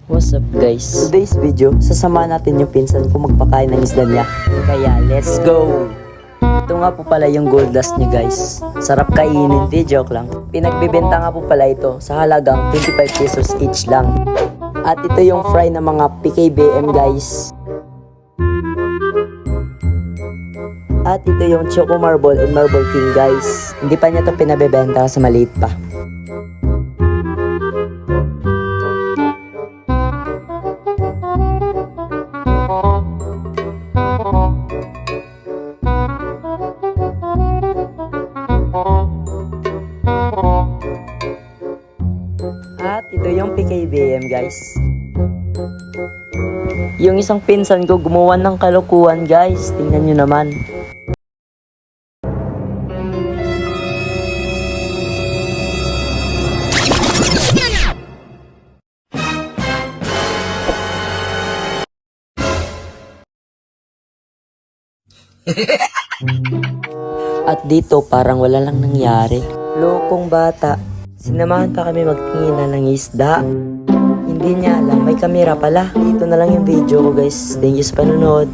What's up guys? Today's video, sasamahan natin yung pinsan ko magpakain ng isda niya. Kaya let's go! Ito nga po pala yung gold dust niya guys. Sarap kainin, di joke lang. Pinagbibenta nga po pala ito sa halagang 25 pesos each lang. At ito yung fry ng mga PKBM guys. At ito yung Choco Marble and Marble King guys. Hindi pa niya ito pinabibenta kasi maliit pa. At ito yung PKBM guys. Yung isang pinsan ko gumawa ng kalokohan guys. Tingnan nyo naman. At dito parang wala lang nangyari. Lokong bata. Sinamahan pa kami magtingin ng isda. Hindi niya alam may kamera pala. Ito na lang yung video ko guys. Thank you sa panonood.